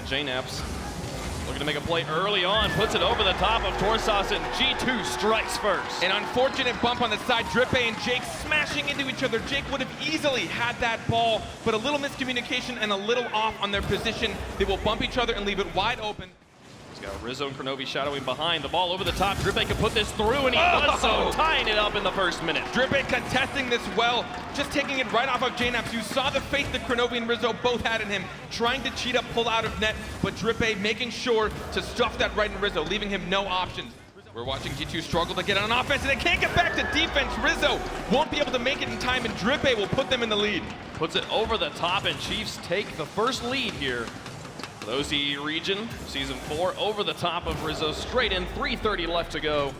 JNaps looking to make a play early on, puts it over the top of Torsas, and G2 strikes first. An unfortunate bump on the side, Drippe and Jake smashing into each other. Jake would have easily had that ball, but a little miscommunication and a little off on their position. They will bump each other and leave it wide open. He's got Rizzo and Kronovi shadowing behind. The ball over the top. Drippe can put this through, and he does so, tying it up in the first minute. Drippe contesting this well, just taking it right off of JNaps. You saw the faith that Kronovi and Rizzo both had in him, trying to cheat up, pull out of net, but Drippe making sure to stuff that right in Rizzo, leaving him no options. We're watching G2 struggle to get on offense, and they can't get back to defense. Rizzo won't be able to make it in time, and Drippe will put them in the lead. Puts it over the top, and Chiefs take the first lead here. The OCE region, Season 4, over the top of Rizzo, straight in, 3:30 left to go.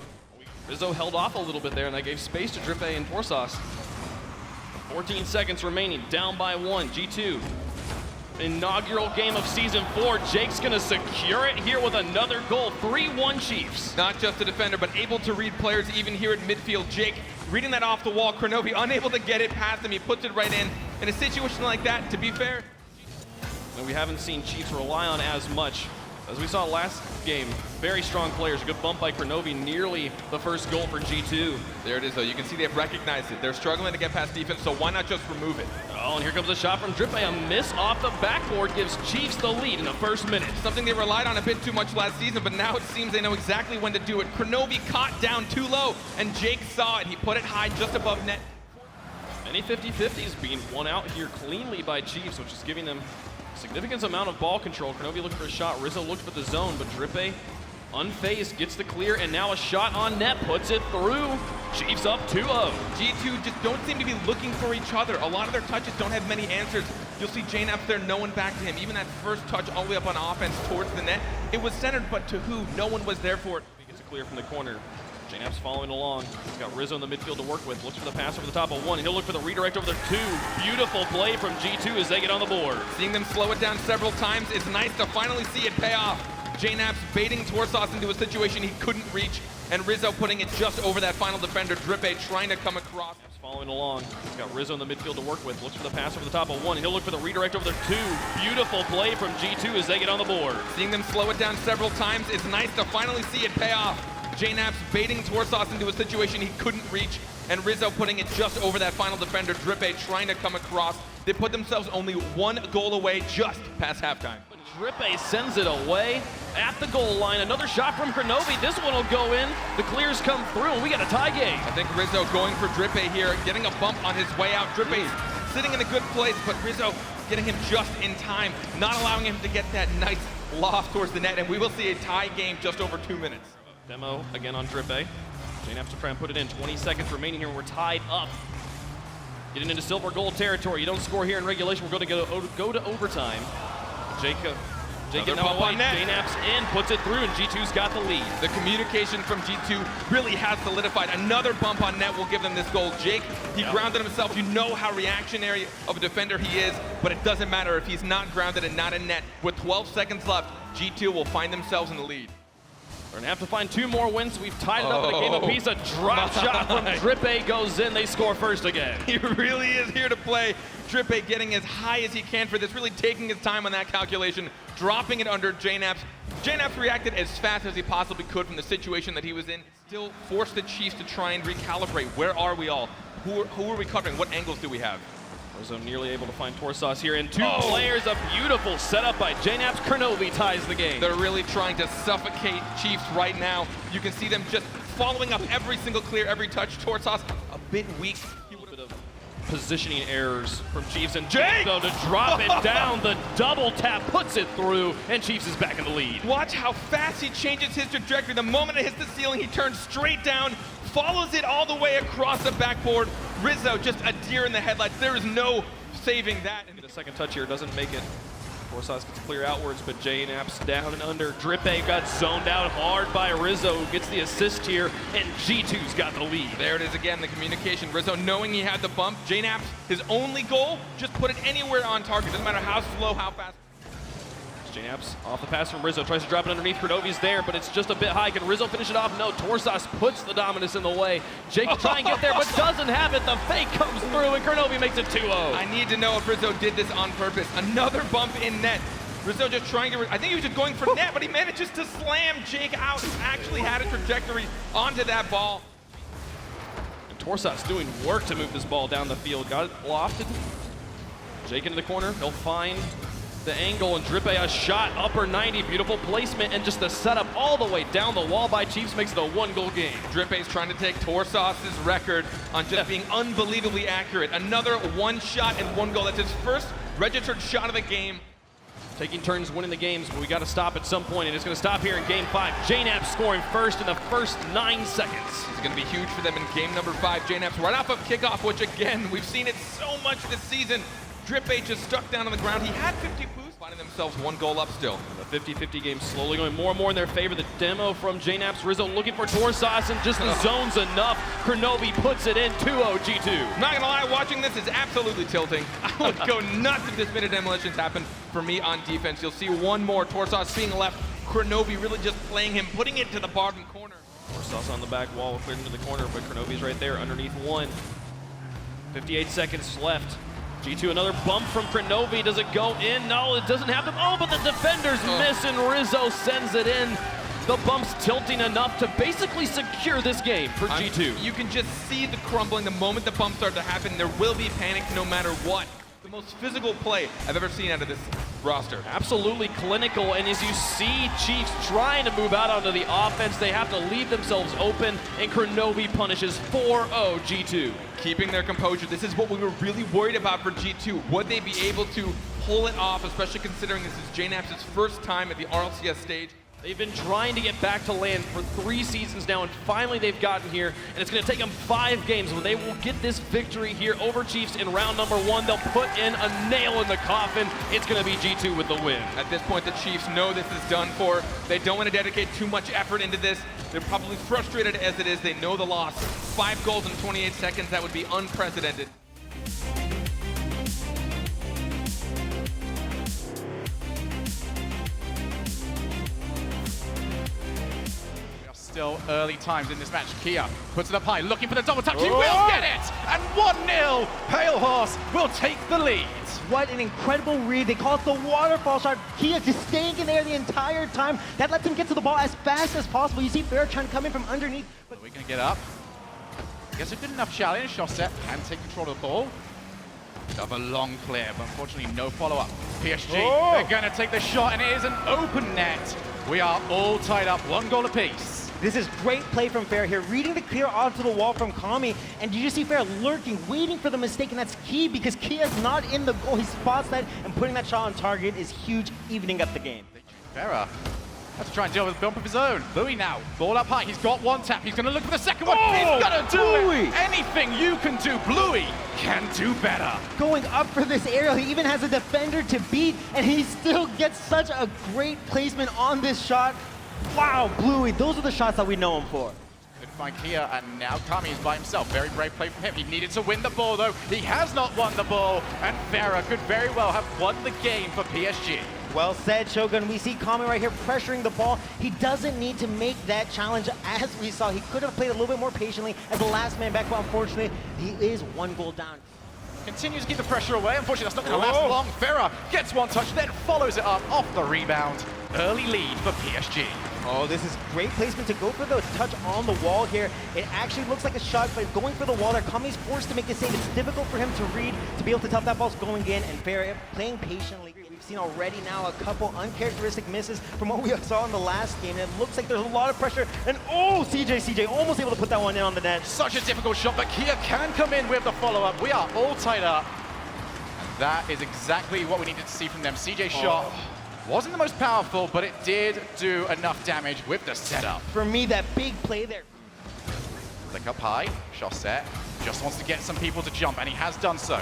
Rizzo held off a little bit there, and that gave space to Drippe and Torsas. 14 seconds remaining, down by 1, G2. Inaugural game of Season 4, Jake's gonna secure it here with another goal, 3-1 Chiefs. Not just a defender, but able to read players even here at midfield. Jake reading that off the wall, Kronovi unable to get it past him, he puts it right in. In a situation like that, to be fair, we haven't seen Chiefs rely on as much. As we saw last game, very strong players. A good bump by Kronovi, nearly the first goal for G2. There it is, though. You can see they've recognized it. They're struggling to get past defense, so why not just remove it? Oh, and here comes a shot from Drippe. A miss off the backboard gives Chiefs the lead in the first minute. Something they relied on a bit too much last season, but now it seems they know exactly when to do it. Kronovi caught down too low, and Jake saw it. He put it high just above net. Many 50-50s being won out here cleanly by Chiefs, which is giving them significant amount of ball control. Kronovi looked for a shot. Rizzo looked for the zone, but Drippe, unfazed, gets the clear, and now a shot on net, puts it through. Chiefs up 2-0. G2 just don't seem to be looking for each other. A lot of their touches don't have many answers. You'll see JNaps there, no one back to him. Even that first touch all the way up on offense towards the net, it was centered, but to who? No one was there for it. He gets a clear from the corner. JNaps following along. He's got Rizzo in the midfield to work with. Looks for the pass over the top of 1. He'll look for the redirect over the 2. Beautiful play from G2 as they get on the board. Seeing them slow it down several times, it's nice to finally see it pay off. JNaps baiting Torsas into a situation he couldn't reach, and Rizzo putting it just over that final defender. Drippe trying to come across. Following along. He's got Rizzo in the midfield to work with. Looks for the pass over the top of 1. He'll look for the redirect over the 2. Beautiful play from G2 as they get on the board. Seeing them slow it down several times, it's nice to finally see it pay off. JNaps baiting Torsas into a situation he couldn't reach, and Rizzo putting it just over that final defender. Drippe trying to come across. They put themselves only 1 goal away just past halftime. Drippe sends it away at the goal line. Another shot from Kronovi. This one will go in. The clears come through, and we got a tie game. I think Rizzo going for Drippe here, getting a bump on his way out. Drippe sitting in a good place, but Rizzo getting him just in time, not allowing him to get that nice loft towards the net, and we will see a tie game just over 2 minutes. Demo again on Drippe. JNaps to try and put it in. 20 seconds remaining here. We're tied up. Getting into silver goal territory. You don't score here in regulation. We're going to go to overtime. Jake getting out wide. JNaps in, puts it through, and G2's got the lead. The communication from G2 really has solidified. Another bump on net will give them this goal. Jake, he grounded himself. You know how reactionary of a defender he is, but it doesn't matter if he's not grounded and not in net. With 12 seconds left, G2 will find themselves in the lead. We're gonna have to find 2 more wins. We've tied it up in a game apiece. A drop shot from Drippe goes in. They score first again. He really is here to play. Drippe getting as high as he can for this, really taking his time on that calculation, dropping it under JNaps. JNaps reacted as fast as he possibly could from the situation that he was in. Still forced the Chiefs to try and recalibrate. Where are we all? Who are we covering? What angles do we have? Rizzo nearly able to find Torsas here, and 2 players. A beautiful setup by JNaps. Kronovi ties the game. They're really trying to suffocate Chiefs right now. You can see them just following up every single clear, every touch. Torsas a bit weak. A little bit of positioning errors from Chiefs, and Jake though to drop it down. The double tap puts it through, and Chiefs is back in the lead. Watch how fast he changes his trajectory. The moment it hits the ceiling, he turns straight down, follows it all the way across the backboard. Rizzo just a deer in the headlights. There is no saving that. The second touch here doesn't make it. Torsas gets clear outwards, but JNaps down and under. Drippe got zoned out hard by Rizzo, who gets the assist here, and G2's got the lead. There it is again, the communication. Rizzo knowing he had the bump. JNaps, his only goal, just put it anywhere on target. Doesn't matter how slow, how fast. JNaps off the pass from Rizzo, tries to drop it underneath. Kronovi's there, but it's just a bit high. Can Rizzo finish it off? No, Torsas puts the dominance in the way. Jake to try and get there, but doesn't have it. The fake comes through, and Kronovi makes it 2-0. I need to know if Rizzo did this on purpose. Another bump in net. Rizzo just trying to, I think he was just going for net, but he manages to slam Jake out. He actually had a trajectory onto that ball. And Torsat's doing work to move this ball down the field. Got it lofted. Jake into the corner. He'll find the angle, and Drippe a shot, upper 90, beautiful placement, and just the setup all the way down the wall by Chiefs makes it a 1-goal game. Drippe's trying to take Torsas's record on just being unbelievably accurate. Another 1 shot and 1 goal. That's his first registered shot of the game. Taking turns winning the games, but we got to stop at some point, and it's going to stop here in Game 5. JNAP scoring first in the first 9 seconds. It's going to be huge for them in game number 5. JNAP's right off of kickoff, which again, we've seen it so much this season. Drippe just stuck down on the ground. He had 50 boosts, finding themselves 1 goal up still. The 50-50 game slowly going more and more in their favor. The demo from JNAP's Rizzo looking for Torsas, and just the zone's enough. Kronovi puts it in 2-0 G2. Not gonna lie, watching this is absolutely tilting. I would go nuts if this minute demolitions happen for me on defense. You'll see one more. Torsas being left. Kronovi really just playing him, putting it to the bottom corner. Torsas on the back wall, cleared into the corner, but Kronovi's right there underneath 1. 58 seconds left. G2, another bump from Kronovi. Does it go in? No, it doesn't happen. Oh, but the defenders miss, and Rizzo sends it in. The bump's tilting enough to basically secure this game for G2. You can just see the crumbling the moment the bumps start to happen. There will be panic no matter what. The most physical play I've ever seen out of this roster. Absolutely clinical, and as you see Chiefs trying to move out onto the offense, they have to leave themselves open, and Kronovi punishes 4-0 G2. Keeping their composure. This is what we were really worried about for G2. Would they be able to pull it off, especially considering this is JNAP's first time at the RLCS stage? They've been trying to get back to land for 3 seasons now, and finally they've gotten here, and it's going to take them 5 games. When they will get this victory here over Chiefs in round number 1, they'll put in a nail in the coffin. It's going to be G2 with the win. At this point, the Chiefs know this is done for. They don't want to dedicate too much effort into this. They're probably frustrated as it is. They know the loss. 5 goals in 28 seconds, that would be unprecedented. Still early times in this match. Kia puts it up high, looking for the double touch. He will get it! And 1-0, Pale Horse will take the lead. What an incredible read. They call it the waterfall shot. Kia just staying in there the entire time. That lets him get to the ball as fast as possible. You see Fair trying to come in from underneath. But we're going to get up. Gets a good enough challenge. Shosset can take control of the ball. Of a long clear, but unfortunately no follow-up. PSG, they're going to take the shot, and it is an open net. We are all tied up, 1 goal apiece. This is great play from Fair here, reading the clear onto the wall from Kami, and you just see Fair lurking, waiting for the mistake, and that's key because Kia's not in the goal. He spots that, and putting that shot on target is huge, evening up the game. Farah has to try and deal with a bump of his own. Bluey now, ball up high. He's got 1 tap. He's going to look for the second one. He's going to do it. Anything you can do, Bluey can do better. Going up for this aerial, he even has a defender to beat, and he still gets such a great placement on this shot. Wow, Bluey, those are the shots that we know him for. Couldn't find Kia, and now Kami is by himself. Very brave play from him. He needed to win the ball, though. He has not won the ball, and Farah could very well have won the game for PSG. Well said, Shogun. We see Kami right here pressuring the ball. He doesn't need to make that challenge, as we saw. He could have played a little bit more patiently as the last man back, but unfortunately, he is 1 goal down. Continues to keep the pressure away. Unfortunately, that's not going to last long. Farah gets 1 touch, then follows it up off the rebound. Early lead for PSG. Oh, this is great placement to go for the touch on the wall here. It actually looks like a shot, but going for the wall there, Kami's forced to make the save. It's difficult for him to read, to be able to tell if that ball's going in, and Fair playing patiently. We've seen already now a couple uncharacteristic misses from what we saw in the last game, and it looks like there's a lot of pressure, and oh, CJ almost able to put that one in on the net. Such a difficult shot, but Kia can come in with the follow-up. We are all tied up. And that is exactly what we needed to see from them. CJ's shot wasn't the most powerful, but it did do enough damage with the setup. For me, that big play there. Flick up high, Shosset just wants to get some people to jump, and he has done so.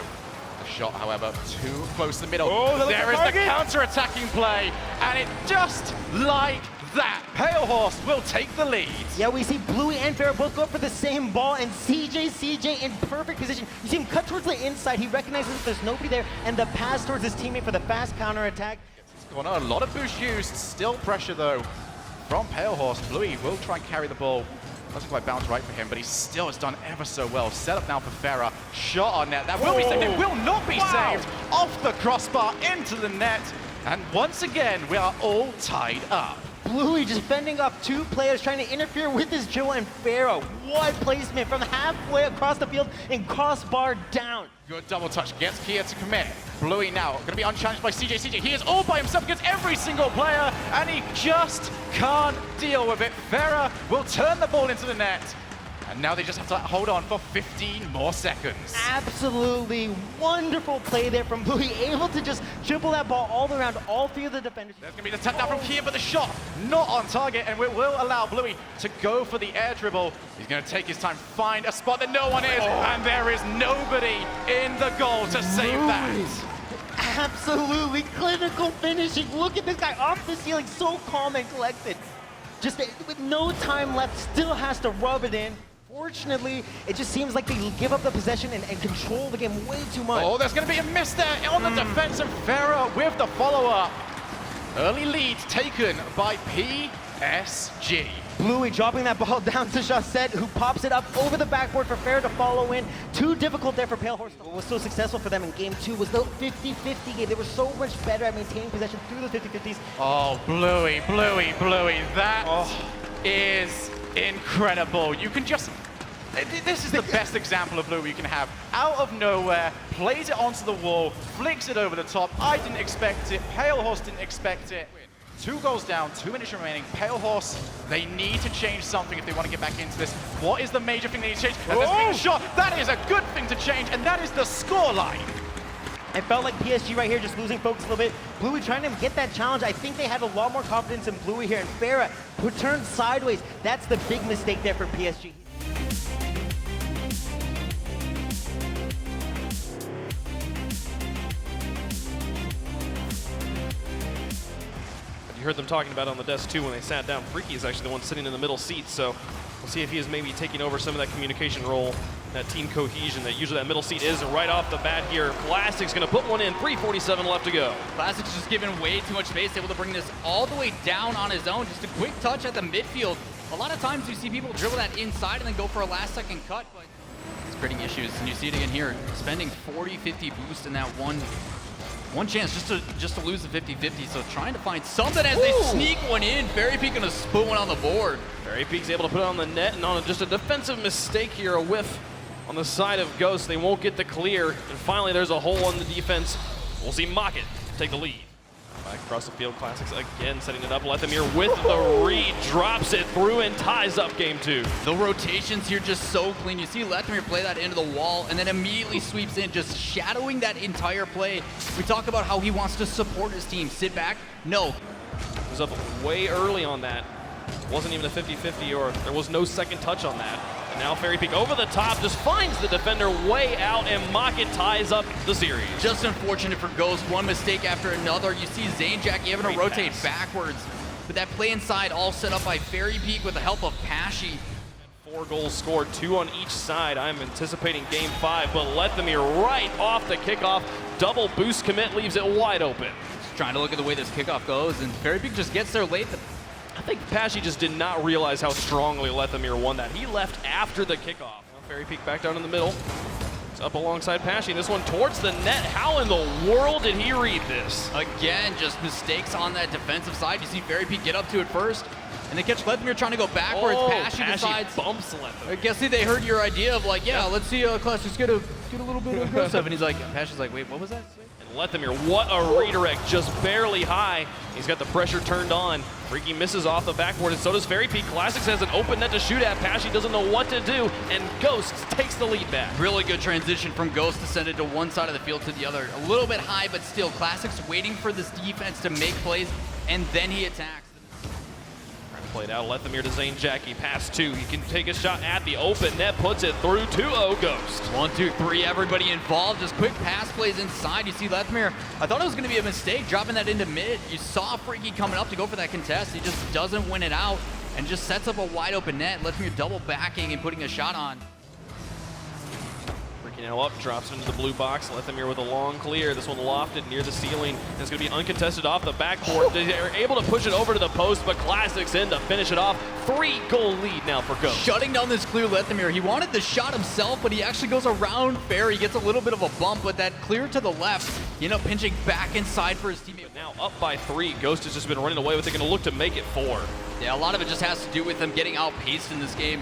The shot, however, too close to the middle. There is the counter-attacking play, and it just like that, Pale Horse will take the lead. Yeah, we see Bluey and Fair both go up for the same ball, and CJ in perfect position. You see him cut towards the inside. He recognizes that there's nobody there, and the pass towards his teammate for the fast counter-attack. A lot of boost used, still pressure though from Pale Horse. Bluey will try and carry the ball. Doesn't quite bounce right for him, but he still has done ever so well. Set up now for Farah. Shot on net. That will be saved. It will not be saved. Off the crossbar into the net. And once again, we are all tied up. Bluey just fending off two players trying to interfere with his dribble, and Pharaoh, what placement from halfway across the field and crossbar down. Good double touch, gets Kia to commit. Bluey now going to be unchallenged by CJ. CJ, he is all by himself against every single player, and he just can't deal with it. Farah will turn the ball into the net, and now they just have to hold on for 15 more seconds. Absolutely wonderful play there from Bluey, able to just dribble that ball all around all three of the defenders. There's going to be the tap down from Kia, but the shot not on target, and it will allow Bluey to go for the air dribble. He's going to take his time, find a spot that no one is, and there is nobody in the goal to save that. Absolutely clinical finishing. Look at this guy off the ceiling, so calm and collected. Just with no time left, still has to rub it in. Fortunately, it just seems like they give up the possession and control the game way too much. Oh, there's going to be a miss there on the defense, and Farah with the follow-up. Early lead taken by PSG. Bluey dropping that ball down to Chaussette, who pops it up over the backboard for Farah to follow in. Too difficult there for Pale Horse. What was so successful for them in game 2 was the 50-50 game. They were so much better at maintaining possession through the 50-50s. Oh, Bluey, that is incredible. You can just... This is the best example of Bluey you can have. Out of nowhere, plays it onto the wall, flicks it over the top. I didn't expect it. Pale Horse didn't expect it. 2 goals down, 2 minutes remaining. Pale Horse, they need to change something if they want to get back into this. What is the major thing they need to change? And there's been a shot. That is a good thing to change, and that is the scoreline. It felt like PSG right here just losing focus a little bit. Bluey trying to get that challenge. I think they had a lot more confidence in Bluey here, and Farah who turned sideways. That's the big mistake there for PSG. You heard them talking about it on the desk too when they sat down. Freaky is actually the one sitting in the middle seat, so we'll see if he is maybe taking over some of that communication role, that team cohesion that usually that middle seat is. Right off the bat here, Classic's gonna put one in, 3:47 left to go. Classic's just given way too much space, able to bring this all the way down on his own. Just a quick touch at the midfield. A lot of times you see people dribble that inside and then go for a last second cut, but it's creating issues, and you see it again here, spending 40-50 boost in that one chance just to lose the 50-50, so trying to find something as they sneak one in. Fairy Peak gonna put one on the board. Fairy Peak's able to put it on the net, and on just a defensive mistake here, a whiff on the side of Ghost. They won't get the clear, and finally there's a hole on the defense. We'll see Mocket take the lead. Back across the field, Classics again setting it up. Lethamyr with the read, drops it through and ties up game 2. The rotations here just so clean. You see Lethamyr play that into the wall and then immediately sweeps in, just shadowing that entire play. We talk about how he wants to support his team. Sit back? No. He was up way early on that. Wasn't even a 50-50, or there was no second touch on that. And now Fairy Peak over the top, just finds the defender way out, and Mocket ties up the series. Just unfortunate for Ghost, one mistake after another. You see Zanejackie having to rotate backwards. But that play inside all set up by Fairy Peak with the help of Pashy. 4 goals scored, 2 on each side. I'm anticipating game 5, but Lethamyr right off the kickoff. Double boost commit leaves it wide open. Just trying to look at the way this kickoff goes, and Fairy Peak just gets there late. I think Pashy just did not realize how strongly Lethamyr won that. He left after the kickoff. Now Fairy Peak back down in the middle. It's up alongside Pashy. This one towards the net. How in the world did he read this? Again, just mistakes on that defensive side. You see Fairy Peak get up to it first, and they catch Lethamyr trying to go backwards. Pashy decides. Bumps Lethamyr. I guess they heard your idea of like, yeah, let's see Classics get a little bit of aggressive. And he's like, Pashy's like, wait, what was that? Lethamyr, what a redirect, just barely high. He's got the pressure turned on. Freaky misses off the backboard, and so does Fairy Peak. Classics has an open net to shoot at. Pashy doesn't know what to do, and Ghost takes the lead back. Really good transition from Ghost to send it to one side of the field to the other. A little bit high, but still, Classics waiting for this defense to make plays, and then he attacks. Played out, Lethamyr to Zanejackie, pass 2. He can take a shot at the open net, puts it through 2-0 Ghost. 1, 2, 3, everybody involved. Just quick pass plays inside. You see Lethamyr, I thought it was gonna be a mistake dropping that into mid. You saw Freaky coming up to go for that contest. He just doesn't win it out and just sets up a wide open net. Lethamyr double backing and putting a shot on. Now up, drops into the blue box. Lethamyr with a long clear. This one lofted near the ceiling. It's going to be uncontested off the backboard. They're able to push it over to the post, but Classics in to finish it off. 3-goal lead now for Ghost. Shutting down this clear Lethamyr. He wanted the shot himself, but he actually goes around Fair. He gets a little bit of a bump, but that clear to the left, you know, pinching back inside for his teammate. Now up by 3. Ghost has just been running away with it. Going to look to make it 4. Yeah, a lot of it just has to do with them getting outpaced in this game.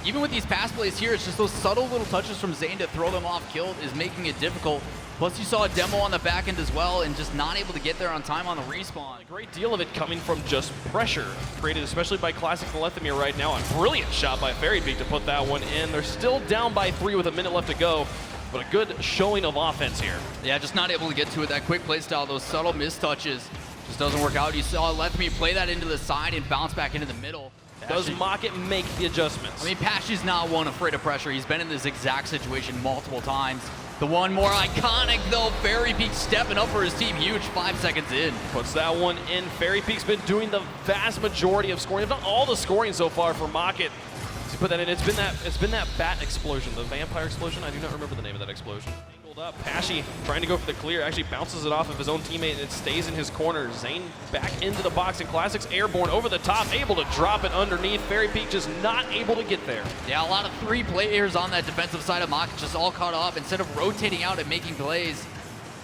Even with these pass plays here, it's just those subtle little touches from Zane to throw them off killed is making it difficult. Plus, you saw a demo on the back end as well, and just not able to get there on time on the respawn. A great deal of it coming from just pressure, created especially by Classics and Lethamyr right now. A brilliant shot by Fairypeak to put that one in. They're still down by 3 with a minute left to go, but a good showing of offense here. Yeah, just not able to get to it. That quick play style, those subtle mistouches, just doesn't work out. You saw Lethamyr play that into the side and bounce back into the middle. Does Mocket make the adjustments? I mean, Pashy's not one afraid of pressure. He's been in this exact situation multiple times. The one more iconic, though, Fairypeak stepping up for his team. Huge 5 seconds in. Puts that one in. Fairypeak's been doing the vast majority of scoring. They've done all the scoring so far for Mocket. To put that in, it's been that bat explosion, the vampire explosion. I do not remember the name of that explosion. Angled up, Pashy trying to go for the clear, actually bounces it off of his own teammate and it stays in his corner. Zane back into the box and Classics airborne over the top, able to drop it underneath. Fairypeak just not able to get there. Yeah, a lot of 3 players on that defensive side of Mock just all caught up instead of rotating out and making plays.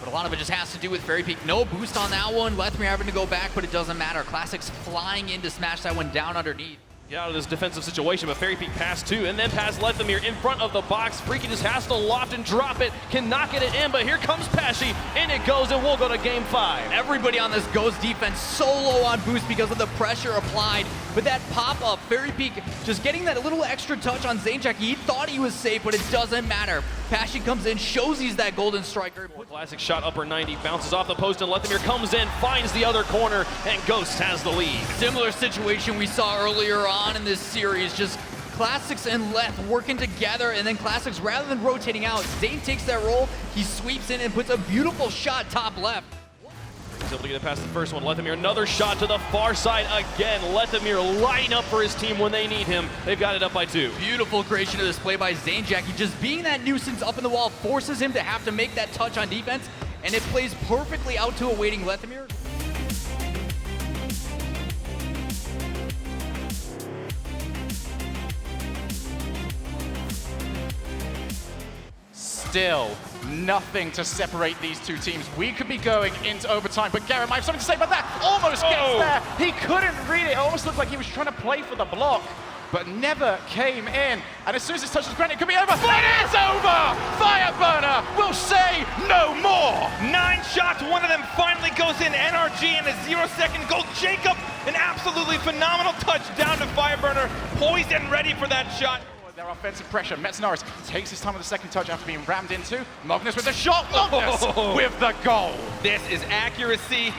But a lot of it just has to do with Fairypeak. No boost on that one. Lethamyr having to go back, but it doesn't matter. Classics flying in to smash that one down underneath. Get out of this defensive situation, but Fairypeak pass 2 and then pass Lethamyr in front of the box. Freaky just has to loft and drop it, cannot get it in, but here comes Pashy, in it goes, and we'll go to game 5. Everybody on this Ghost defense so low on boost because of the pressure applied. But that pop-up, Fairypeak just getting that little extra touch on Zanejack. He thought he was safe, but it doesn't matter. Pashy comes in, shows he's that golden striker. Classic shot upper 90, bounces off the post, and Lethamyr comes in, finds the other corner, and Ghost has the lead. Similar situation we saw earlier on in this series, just Classics and Leth working together, and then Classics, rather than rotating out, Zane takes that roll, he sweeps in and puts a beautiful shot top left. He's able to get it past the first one. Lethamyr, another shot to the far side again. Lethamyr lighting up for his team when they need him. They've got it up by 2. Beautiful creation of this play by Zanejack. He just being that nuisance up in the wall forces him to have to make that touch on defense, and it plays perfectly out to a waiting Lethamyr. Still nothing to separate these two teams. We could be going into overtime, but Garrett might have something to say about that. Almost gets there. He couldn't read it. It almost looked like he was trying to play for the block, but never came in. And as soon as this touches ground, it could be over. But it's over! Fireburner will say no more. 9 shots, one of them finally goes in. NRG in a 0-second goal. Jacob, an absolutely phenomenal touch down to Fireburner, poised and ready for that shot. Their offensive pressure. Metznaris takes his time with the second touch after being rammed into. Magnus with the shot. Magnus with the goal. This is accuracy.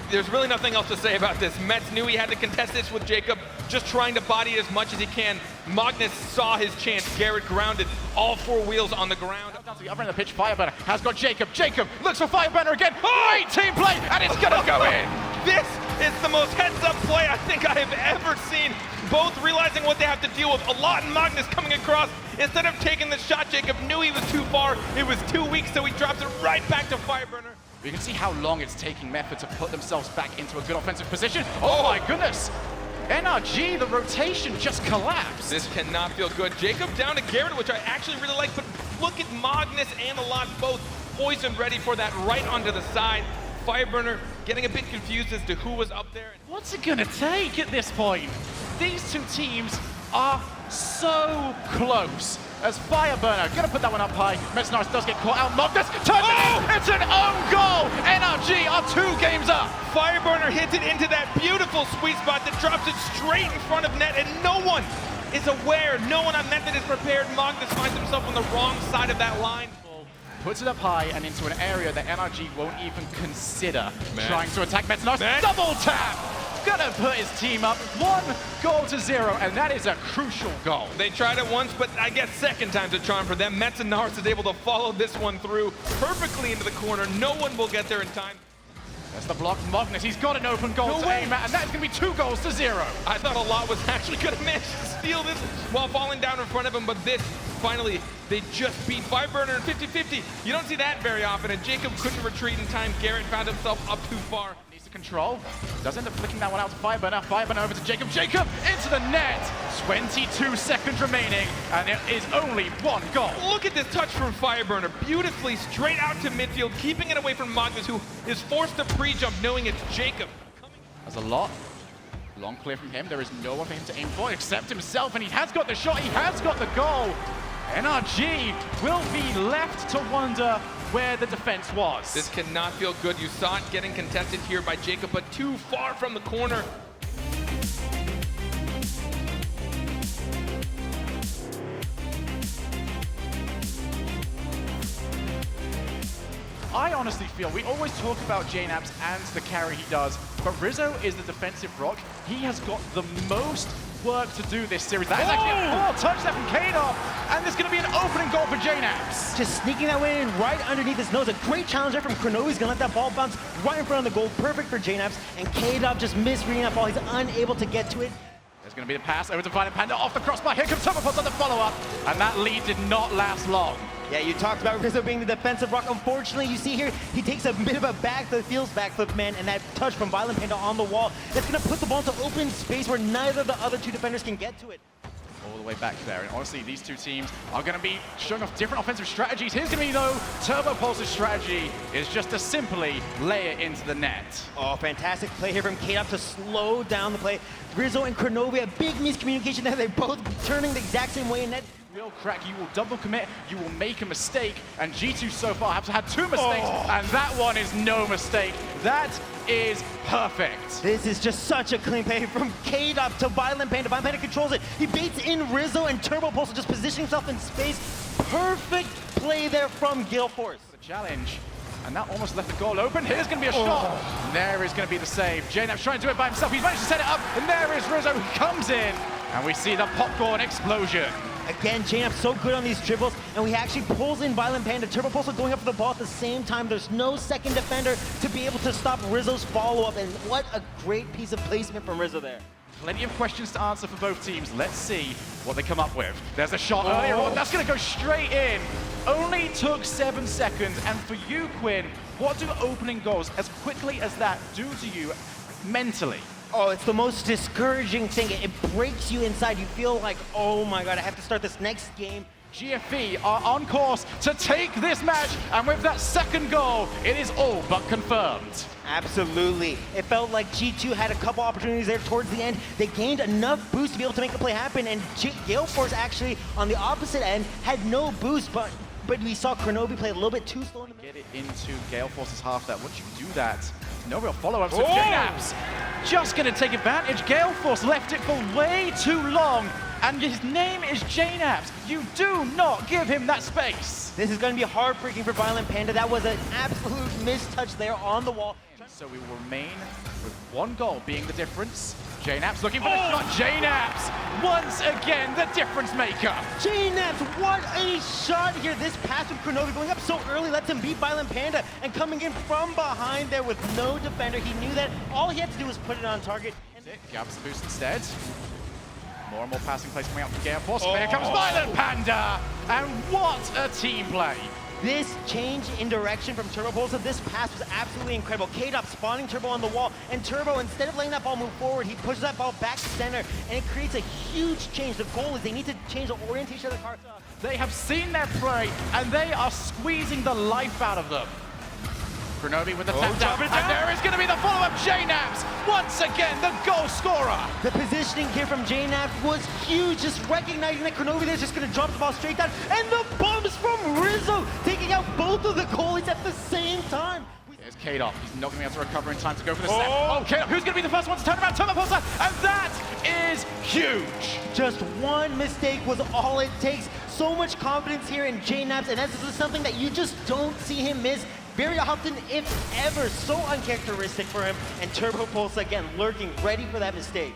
There's really nothing else to say about this. Mets knew he had to contest this with Jacob, just trying to body it as much as he can. Magnus saw his chance. Garrett grounded, all 4 wheels on the ground. Down to the other end of the pitch, Fireburner has got Jacob. Jacob looks for Fireburner again. Great team play, and it's gonna go in. This is the most heads-up play I think I have ever seen. Both realizing what they have to deal with. A lot in Magnus coming across. Instead of taking the shot, Jacob knew he was too far. It was too weak, so he drops it right back to Fireburner. You can see how long it's taking Method to put themselves back into a good offensive position. Oh my goodness. NRG, the rotation just collapsed. This cannot feel good. Jacob down to Garrett, which I actually really like, but look at Magnus and Alok both poised and ready for that right onto the side. Fireburner getting a bit confused as to who was up there. What's it gonna take at this point? These two teams are so close. As Fireburner gonna put that one up high. Metznaris does get caught out. Magnus turns it in. It's an own goal. NRG are 2 games up. Fireburner hits it into that beautiful sweet spot that drops it straight in front of net, and no one is aware. No one on Method is prepared. Magnus finds himself on the wrong side of that line. Puts it up high and into an area that NRG won't even consider trying to attack Metznaris. Double tap! Gonna put his team up 1-0, and that is a crucial goal. They tried it once, but I guess second time's a charm for them. Metznaris is able to follow this one through perfectly into the corner. No one will get there in time. There's the block. Magnus, he's got an open goal to aim at, and that's going to be 2 goals to 0. I thought a lot was actually going to manage to steal this while falling down in front of him, but this, finally, they just beat Fireburner in 50-50. You don't see that very often, and Jacob couldn't retreat in time. Garrett found himself up too far. Needs to control. Does end up flicking that one out to Fireburner. Fireburner over to Jacob. Jacob into the net. 22 seconds remaining, and it is only 1 goal. Look at this touch from Fireburner. Beautifully straight out to midfield, keeping it away from Magnus, who is forced to pre-jump knowing it's Jacob. There's a lot. Long clear from him. There is no one for him to aim for except himself, and he has got the shot. He has got the goal. NRG will be left to wonder where the defense was. This cannot feel good. You saw it getting contested here by Jacob, but too far from the corner. I honestly feel we always talk about JNAPS and the carry he does, but Rizzo is the defensive rock. He has got the most work to do this series. That is actually a 4 touch there from Kadop, and there's going to be an opening goal for JNAPS. Just sneaking that way in right underneath his nose. A great challenge there from Cronovi. He's going to let that ball bounce right in front of the goal. Perfect for JNAPS. And Kadop just misreading that ball. He's unable to get to it. There's going to be the pass over to Violent Panda off the crossbar. Here comes Turbopods on the follow-up, and that lead did not last long. Yeah, you talked about Rizzo being the defensive rock. Unfortunately, you see here, he takes a bit of a backflip man, and that touch from Violent Panda on the wall, that's going to put the ball into open space where neither of the other 2 defenders can get to it. All the way back there, and honestly, these 2 teams are going to be showing off different offensive strategies. Here's going to be, though, Turbopulse's strategy is just to simply lay it into the net. Oh, fantastic play here from Kadop to slow down the play. Rizzo and Cronovi, a big miscommunication there. They're both turning the exact same way in net. Real crack, you will double commit, you will make a mistake, and G2 so far have had 2 mistakes, and that one is no mistake. That is perfect. This is just such a clean play from Kadop to Violent Panda. Violent Panda controls it. He baits in Rizzo, and Turbopulse just positioning himself in space. Perfect play there from Galeforce. The challenge, and that almost left the goal open. Here's going to be a shot. There is going to be the save. JNAP's trying to do it by himself. He's managed to set it up, and there is Rizzo who comes in, and we see the popcorn explosion. Again, JNAP's so good on these dribbles, and he actually pulls in Violent Panda. Turbopulse going up for the ball at the same time. There's no second defender to be able to stop Rizzo's follow-up, and what a great piece of placement from Rizzo there. Plenty of questions to answer for both teams. Let's see what they come up with. There's a shot earlier on. That's going to go straight in. Only took 7 seconds, and for you, Quinn, what do opening goals as quickly as that do to you mentally? Oh, it's the most discouraging thing. It breaks you inside. You feel like, oh my God, I have to start this next game. GFE are on course to take this match, and with that second goal, it is all but confirmed. Absolutely. It felt like G2 had a couple opportunities there towards the end. They gained enough boost to be able to make the play happen, and Galeforce actually, on the opposite end, had no boost, but we saw Cronovi play a little bit too slow in the middle. Get it into Galeforce's half there. Once you do that, no real follow-up, so JNAPS just going to take advantage. Galeforce left it for way too long, and his name is JNAPS. You do not give him that space. This is going to be heartbreaking for Violent Panda. That was an absolute mistouch there on the wall. So we will remain with 1 goal being the difference. JNAPS looking for the shot. JNAPS, once again, the difference maker. JNAPS, what a shot here. This pass from Cronovi going up so early lets him beat Violent Panda, and coming in from behind there with no defender. He knew that all he had to do was put it on target. Grabs the boost instead. More and more passing plays coming out from Galeforce. Here comes Violent Panda, and what a team play. This change in direction from Turbopulse, this pass was absolutely incredible. Kadop spawning Turbo on the wall, and Turbo, instead of letting that ball move forward, he pushes that ball back to center, and it creates a huge change. The goal is they need to change the orientation of the car. They have seen their prey, and they are squeezing the life out of them. Cronovi with the tap down, and there is going to be the follow-up. JNAPS, once again, the goal scorer. The positioning here from JNAPS was huge, just recognizing that Cronovi there's just going to drop the ball straight down, and the bumps from Rizzo, taking out both of the goalies at the same time. Here's Kadop. He's not going to be able to recover in time to go for the set. Kadop, who's going to be the first one to turn around? Turbopulse, and that is huge. Just one mistake was all it takes. So much confidence here in JNAPS, and this is something that you just don't see him miss very often, if ever. So uncharacteristic for him, and Turbopulse again lurking, ready for that mistake.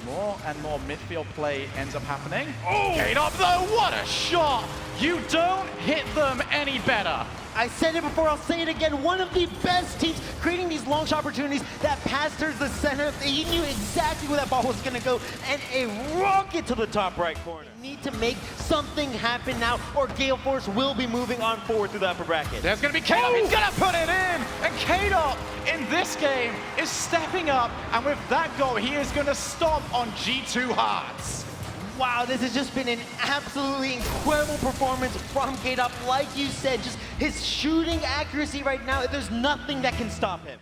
More and more midfield play ends up happening. Kadop though, what a shot! You don't hit them any better. I said it before, I'll say it again. One of the best teams creating these long shot opportunities that pass towards the center. He knew exactly where that ball was gonna go, and a rocket to the top right corner. They need to make something happen now, or Gale Force will be moving on forward through the upper bracket. There's going to be K-Dot. He's going to put it in. And K-Dot in this game is stepping up. And with that goal, he is going to stomp on G2 Hearts. Wow, this has just been an absolutely incredible performance from K-Dot. Like you said, just his shooting accuracy right now, there's nothing that can stop him.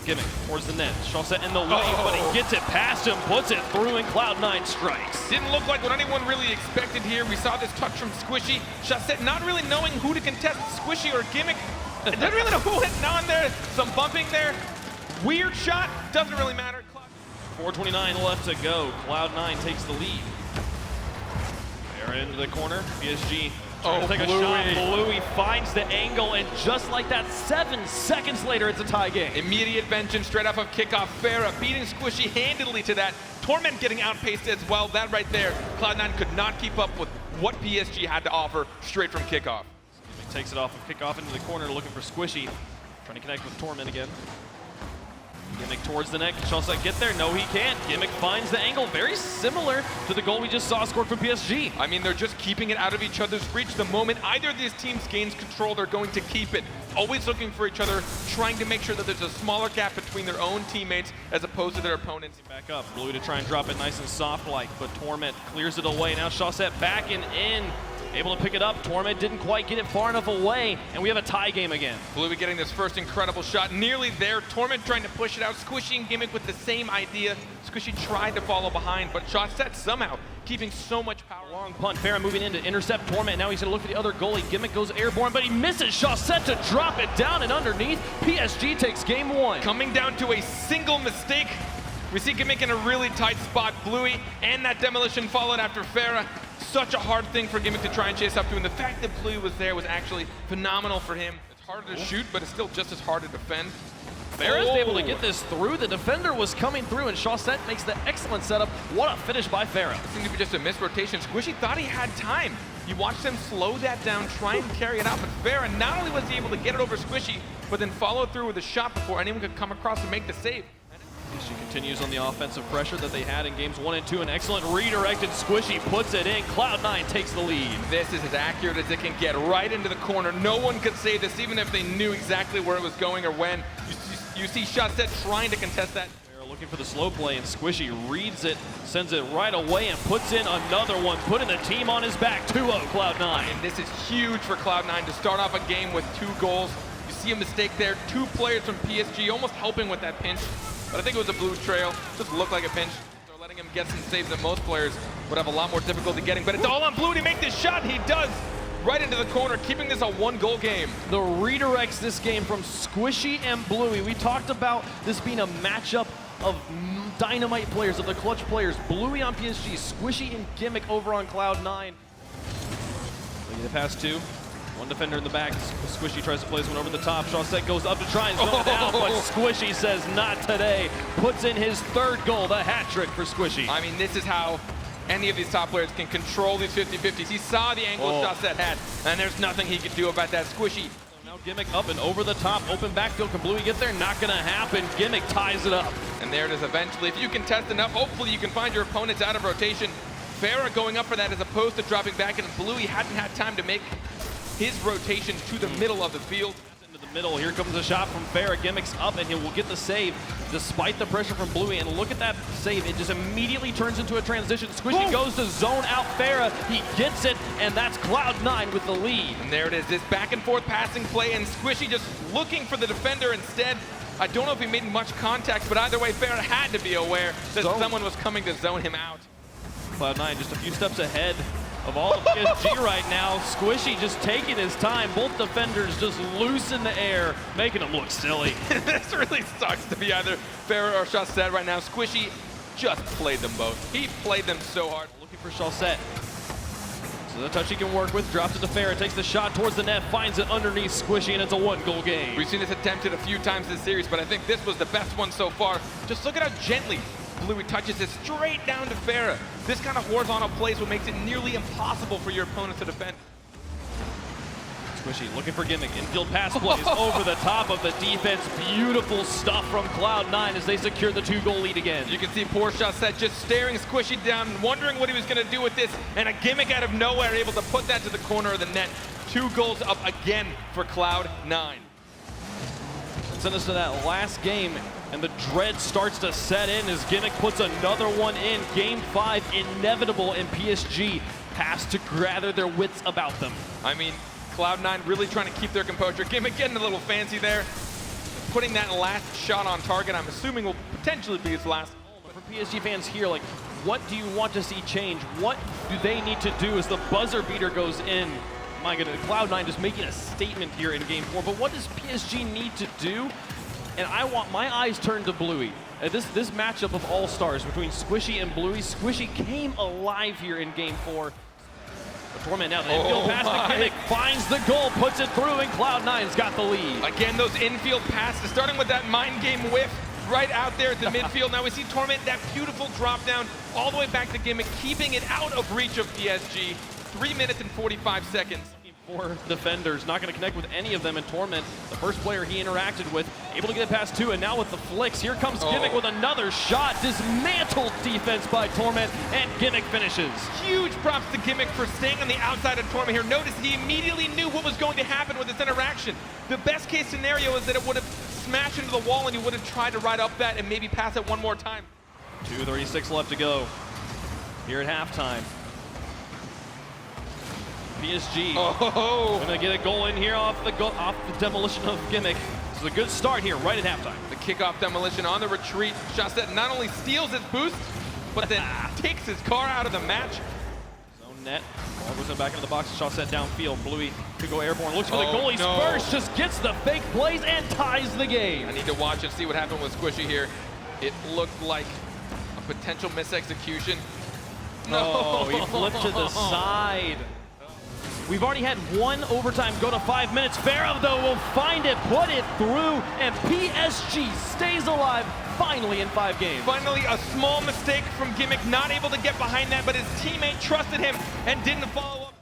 Gimmick towards the net. Shawset in the lane, but he gets it past him, puts it through, and Cloud9 strikes. Didn't look like what anyone really expected here. We saw this touch from Squishy. Shawset not really knowing who to contest, Squishy or Gimmick. Didn't really know who went on there. Some bumping there. Weird shot. Doesn't really matter. 4:29 left to go. Cloud9 takes the lead. They're into the corner. PSG trying to take a shot. Bluey finds the angle, and just like that, 7 seconds later, it's a tie game. Immediate vengeance straight off of kickoff. Farah beating Squishy handily to that. Torment getting outpaced as well. That right there, Cloud9 could not keep up with what PSG had to offer straight from kickoff. He takes it off of kickoff into the corner, looking for Squishy. Trying to connect with Torment again. Gimmick towards the net. Shawset get there? No, he can't. Gimmick finds the angle. Very similar to the goal we just saw scored from PSG. I mean, they're just keeping it out of each other's reach. The moment either of these teams gains control, they're going to keep it. Always looking for each other, trying to make sure that there's a smaller gap between their own teammates as opposed to their opponents. Back up. Blue to try and drop it nice and soft-like, but Torment clears it away. Now Shawset back and in. Able to pick it up. Torment didn't quite get it far enough away, and we have a tie game again. Bluey getting this first incredible shot. Nearly there. Torment trying to push it out. Squishy and Gimmick with the same idea. Squishy tried to follow behind, but Shawset somehow keeping so much power. Long punt. Farah moving in to intercept Torment. Now he's going to look for the other goalie. Gimmick goes airborne, but he misses. Shawset to drop it down and underneath. PSG takes game 1. Coming down to a single mistake. We see Gimmick in a really tight spot. Bluey and that demolition followed after Farah. Such a hard thing for Gimmick to try and chase up to, and the fact that Bluey was there was actually phenomenal for him. It's harder to shoot, but it's still just as hard to defend. Farah's able to get this through. The defender was coming through, and Shawset makes the excellent setup. What a finish by Farah. It seemed to be just a missed rotation. Squishy thought he had time. You watched him slow that down, try and carry it out, but Farah not only was he able to get it over Squishy, but then follow through with a shot before anyone could come across and make the save. She continues on the offensive pressure that they had in games 1 and 2. An excellent redirected Squishy puts it in. Cloud9 takes the lead. This is as accurate as it can get, right into the corner. No one could save this, even if they knew exactly where it was going or when. You see Shawset trying to contest that. They're looking for the slow play, and Squishy reads it, sends it right away, and puts in another one, putting the team on his back. 2-0 Cloud9. And this is huge for Cloud9 to start off a game with 2 goals. You see a mistake there. 2 players from PSG almost helping with that pinch. But I think it was a blue trail. Just looked like a pinch. So letting him get some saves that most players would have a lot more difficulty getting. But it's all on Blue to make this shot. He does. Right into the corner, keeping this a 1-goal game. The redirects this game from Squishy and Bluey. We talked about this being a matchup of dynamite players, of the clutch players. Bluey on PSG, Squishy and Gimmick over on Cloud9. Looking to pass 2. 1 defender in the back. Squishy tries to place one over the top. Shawset goes up to try and zone it out, but Squishy says not today. Puts in his 3rd goal, the hat trick for Squishy. I mean, this is how any of these top players can control these 50-50s. He saw the angle Shawset had, and there's nothing he could do about that. Squishy. So now Gimmick up and over the top. Open backfield. Can Bluey get there? Not going to happen. Gimmick ties it up. And there it is eventually. If you can test enough, hopefully you can find your opponents out of rotation. Farah going up for that as opposed to dropping back, and Bluey hadn't had time to make his rotation to the middle of the field. Into the middle, here comes a shot from Farah. Gimmick's up, and he will get the save despite the pressure from Bluey. And look at that save, it just immediately turns into a transition. Squishy goes to zone out Farah, he gets it, and that's Cloud9 with the lead. And there it is, this back and forth passing play, and Squishy just looking for the defender instead. I don't know if he made much contact, but either way, Farah had to be aware that someone was coming to zone him out. Cloud9 just a few steps ahead of all of PSG right now. Squishy just taking his time. Both defenders just loose in the air, making them look silly. This really sucks to be either Farah or Shawset right now. Squishy just played them both. He played them so hard. Looking for Shawset. So the touch he can work with, drops it to Farah, takes the shot towards the net, finds it underneath Squishy, and it's a 1-goal game. We've seen this attempted a few times this series, but I think this was the best one so far. Just look at how gently Bluey touches it straight down to Farah. This kind of horizontal play is what makes it nearly impossible for your opponents to defend. Squishy looking for Gimmick, infield pass plays over the top of the defense. Beautiful stuff from Cloud9 as they secure the 2-goal lead again. You can see poor Chaussette just staring Squishy down, wondering what he was going to do with this, and a Gimmick out of nowhere able to put that to the corner of the net. 2 goals up again for Cloud9. Send us to that last game, and the dread starts to set in as Gimmick puts another one in. Game 5, inevitable, and PSG has to gather their wits about them. I mean, Cloud9 really trying to keep their composure. Gimmick getting a little fancy there. Putting that last shot on target, I'm assuming will potentially be his last. But for PSG fans here, like, what do you want to see change? What do they need to do as the buzzer beater goes in? My goodness, Cloud9 just making a statement here in Game 4, but what does PSG need to do? And I want my eyes turned to Bluey. This matchup of all-stars between Squishy and Bluey, Squishy came alive here in Game 4. The Torment now, the infield pass to Gimmick, finds the goal, puts it through, and Cloud9's got the lead. Again, those infield passes, starting with that mind game whiff right out there at the midfield. Now we see Torment, that beautiful drop down all the way back to Gimmick, keeping it out of reach of PSG. 3 minutes and 45 seconds. 4 defenders, not going to connect with any of them in Torment. The first player he interacted with, able to get it past 2, and now with the flicks, here comes Gimmick with another shot. Dismantled defense by Torment, and Gimmick finishes. Huge props to Gimmick for staying on the outside of Torment here. Notice he immediately knew what was going to happen with this interaction. The best case scenario is that it would have smashed into the wall and he would have tried to ride up that and maybe pass it one more time. 2:36 left to go here at halftime. PSG gonna get a goal in here off the demolition of Gimmick. This is a good start here right at halftime. The kickoff demolition on the retreat. Chaussette not only steals his boost, but then takes his car out of the match. Zone net. Ball goes in back into the box. Shot downfield. Bluey could go airborne. Looks for the goalie. Spurs just gets the fake plays and ties the game. I need to watch and see what happened with Squishy here. It looked like a potential misexecution. No, he flipped to the side. We've already had 1 overtime go to 5 minutes. Farah, though, will find it, put it through, and PSG stays alive finally in 5 games. Finally, a small mistake from Gimmick, not able to get behind that, but his teammate trusted him and didn't follow up.